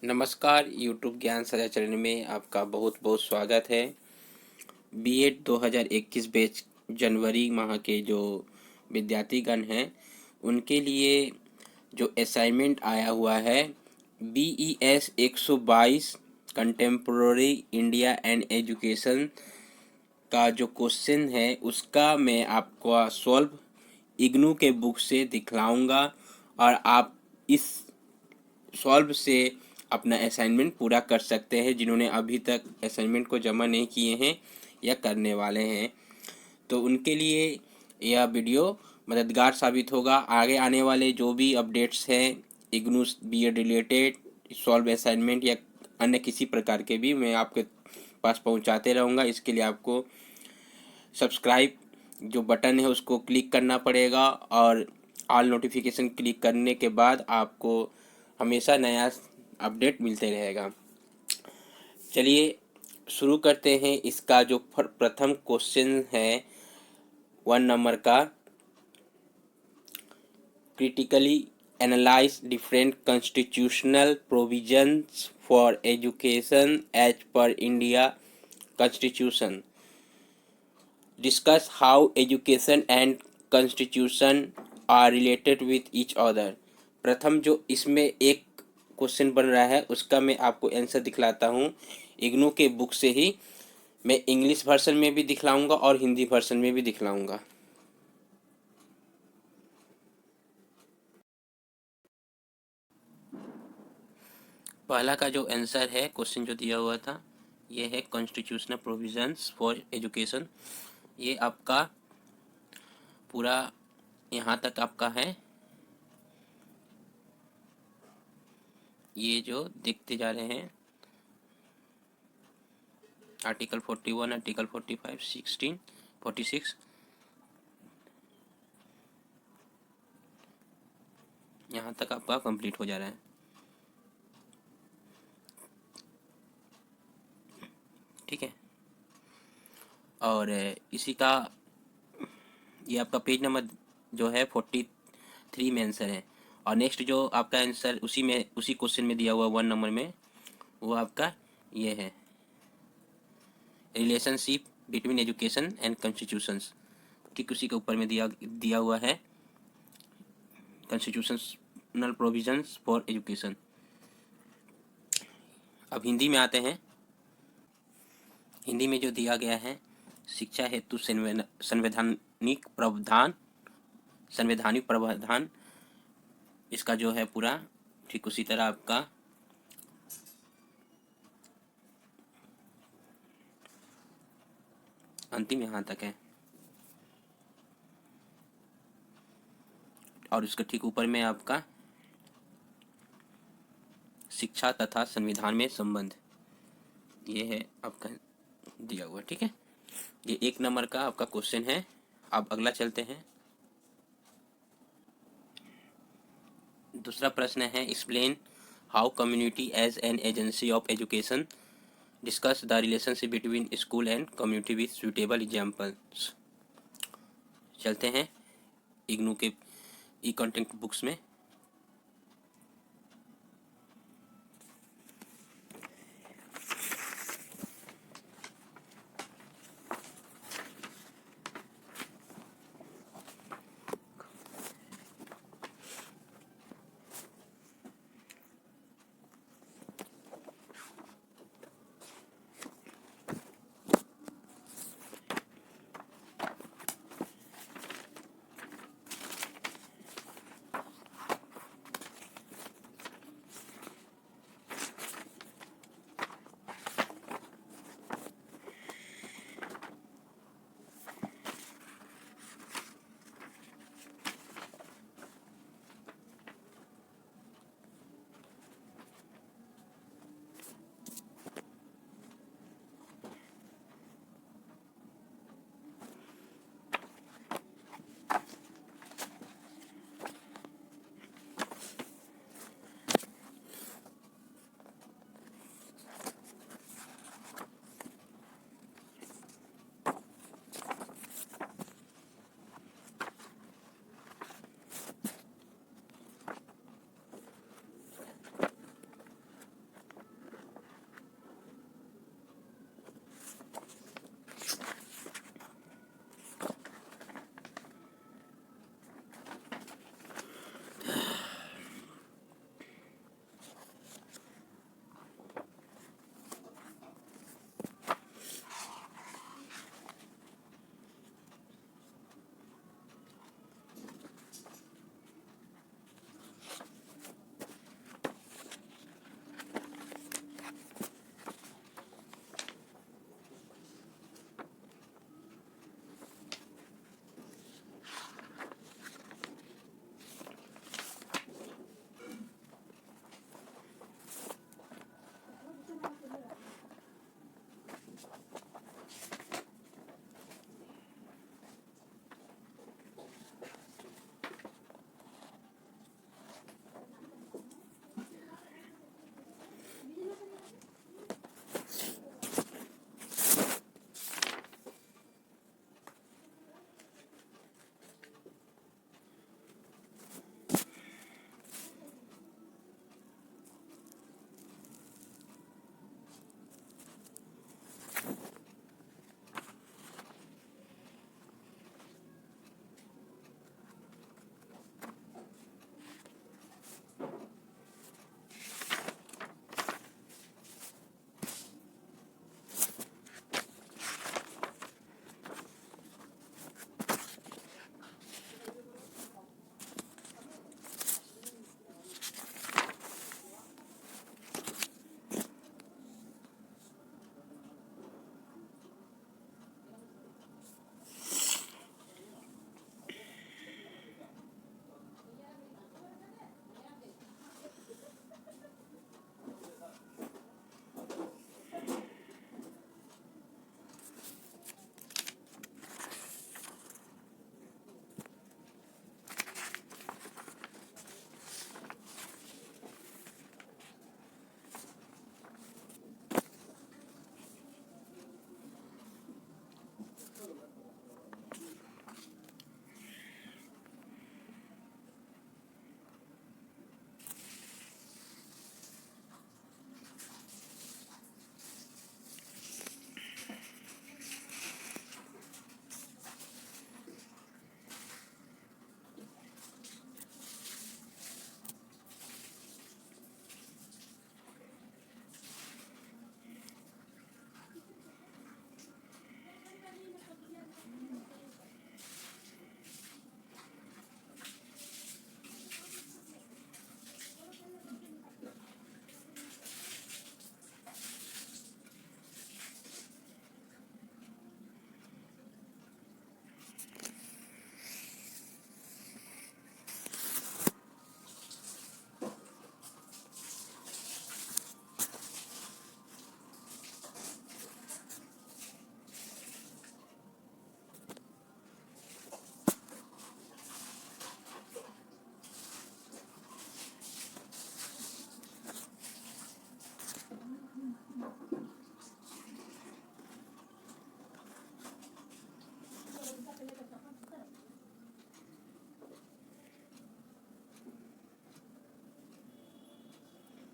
नमस्कार, यूट्यूब ज्ञान साझा चैनल में आपका बहुत बहुत स्वागत है। बीएड 2021 बैच जनवरी माह के जो विद्यार्थीगण हैं उनके लिए जो असाइनमेंट आया हुआ है BES 122 contemporary India and education का जो क्वेश्चन है उसका मैं आपको सॉल्व इग्नू के बुक से दिखलाऊंगा और आप इस सॉल्व से अपना असाइनमेंट पूरा कर सकते हैं जिन्होंने अभी तक असाइनमेंट को जमा नहीं किए हैं या करने वाले हैं। तो उनके लिए यह वीडियो मददगार साबित होगा। आगे आने वाले जो भी अपडेट्स हैं IGNOU BEd related solved assignment या अन्य किसी प्रकार के भी मैं आपके पास पहुंचाते रहूंगा। इसके लिए आपको सब्सक्राइब जो बटन है उसको क्लिक करना पड़ेगा और ऑल नोटिफिकेशन क्लिक करने के बाद आपको हमेशा नया अपडेट मिलते रहेगा। चलिए शुरू करते हैं। इसका जो प्रथम क्वेश्चन है 1 नंबर का, critically analyse different constitutional provisions for education as per India constitution. Discuss how education and constitution are related with each other. प्रथम जो इसमें एक क्वेश्चन बन रहा है उसका मैं आपको आंसर दिखलाता हूँ इग्नू के बुक से ही। मैं इंग्लिश वर्जन में भी दिखलाऊंगा और हिंदी वर्जन में भी दिखलाऊंगा। पहला का जो आंसर है क्वेश्चन जो दिया हुआ था ये है कॉन्स्टिट्यूशनल प्रोविजंस फॉर एजुकेशन। ये आपका पूरा यहाँ तक आपका है, ये जो देखते जा रहे हैं आर्टिकल 41, आर्टिकल 45, 16, 46 यहाँ तक आपका कंप्लीट हो जा रहा है। ठीक है, और इसी का ये आपका पेज नंबर जो है 43 में आंसर है। और नेक्स्ट जो आपका आंसर उसी क्वेश्चन में दिया हुआ 1 नंबर में वो आपका ये है relationship between education and constitutions. ठीक उसी के ऊपर में दिया हुआ है कॉन्स्टिट्यूशनल प्रोविजंस फॉर एजुकेशन। अब हिंदी में आते हैं। हिंदी में जो दिया गया है शिक्षा हेतु संवैधानिक प्रावधान इसका जो है पूरा ठीक उसी तरह आपका अंतिम यहाँ तक है और उसके ठीक ऊपर में आपका शिक्षा तथा संविधान में संबंध ये है आपका दिया हुआ। ठीक है, ये 1 नंबर का आपका क्वेश्चन है। अब अगला चलते हैं। दूसरा प्रश्न है explain how community as an agency of education discuss the relationship between school and community with suitable examples. चलते हैं इग्नू के ई कंटेंट बुक्स में।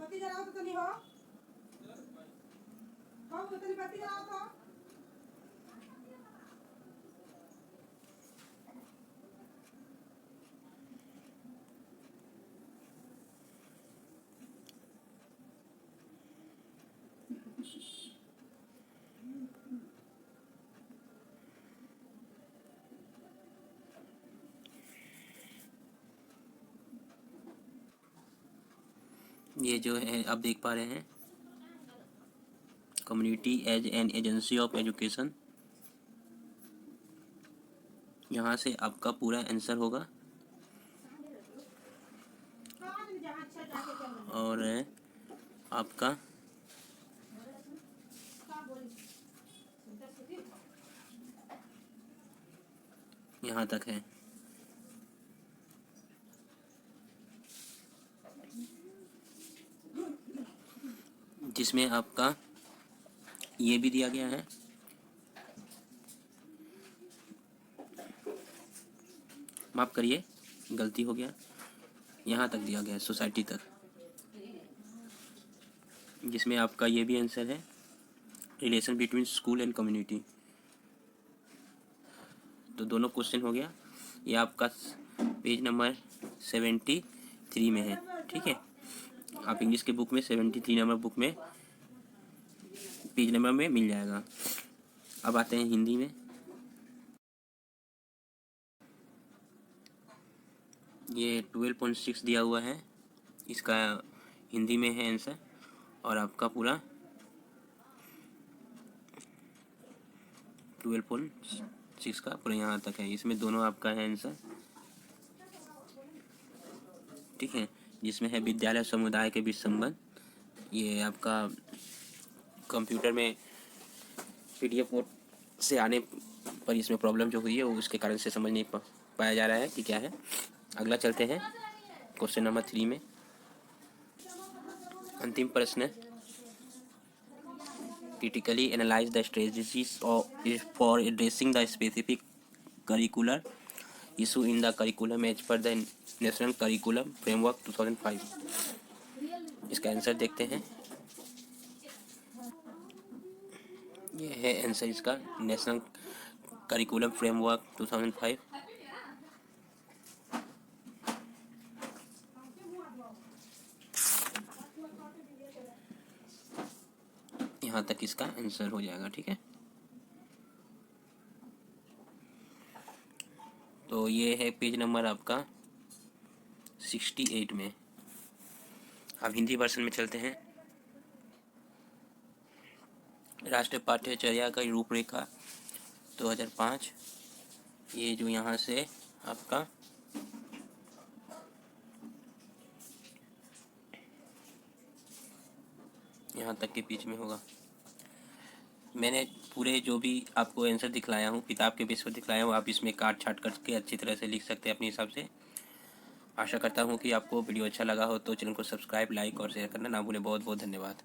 बत्ती जलाओ तो नहीं हो। हाँ तो नहीं बत्ती जलाओ तो। ये जो है आप देख पा रहे हैं, community as an agency of education. यहाँ से आपका पूरा आंसर होगा और आपका यहाँ तक है। जिसमें आपका ये भी दिया गया है, माफ़ करिए गलती हो गया, यहाँ तक दिया गया है सोसाइटी तक, जिसमें आपका ये भी आंसर है, relation between school and community. तो दोनों क्वेश्चन हो गया। ये आपका पेज नंबर 73 में है, ठीक है। आप इंग्लिश के बुक में 73 नंबर बुक में पेज नंबर में मिल जाएगा। अब आते हैं हिंदी में। ये 12.6 दिया हुआ है, इसका हिंदी में है आंसर, और आपका पूरा 12.6 का पूरा यहाँ तक है। इसमें दोनों आपका है आंसर, ठीक है। जिसमें है विद्यालय और समुदाय के बीच संबंध। ये आपका कंप्यूटर में PDF मोड से आने पर इसमें प्रॉब्लम जो हुई है वो उसके कारण से समझ नहीं पाया जा रहा है कि क्या है। अगला चलते हैं क्वेश्चन नंबर 3 में। अंतिम प्रश्न, critically analyze the strategies for addressing the specific curricular issue in the curriculum as per the National Curriculum Framework 2005। इसका आंसर देखते हैं। ये है आंसर इसका, नेशनल करिकुलम फ्रेमवर्क 2005। यहाँ तक इसका आंसर हो जाएगा, ठीक है। तो ये है पेज नंबर आपका 68 में। अब हिंदी वर्जन में चलते हैं। राष्ट्रीय पाठ्यचर्या का रूपरेखा 2005। ये जो यहाँ से आपका यहाँ तक के बीच में होगा। मैंने पूरे जो भी आपको आंसर दिखलाया हूँ, किताब के बेस पर दिखलाया हूँ, आप इसमें काट छाट करके अच्छी तरह से लिख सकते हैं अपने हिसाब से। आशा करता हूँ कि आपको वीडियो अच्छा लगा हो तो चैनल को सब्सक्राइब, लाइक और शेयर करना ना भूलें। बहुत बहुत धन्यवाद।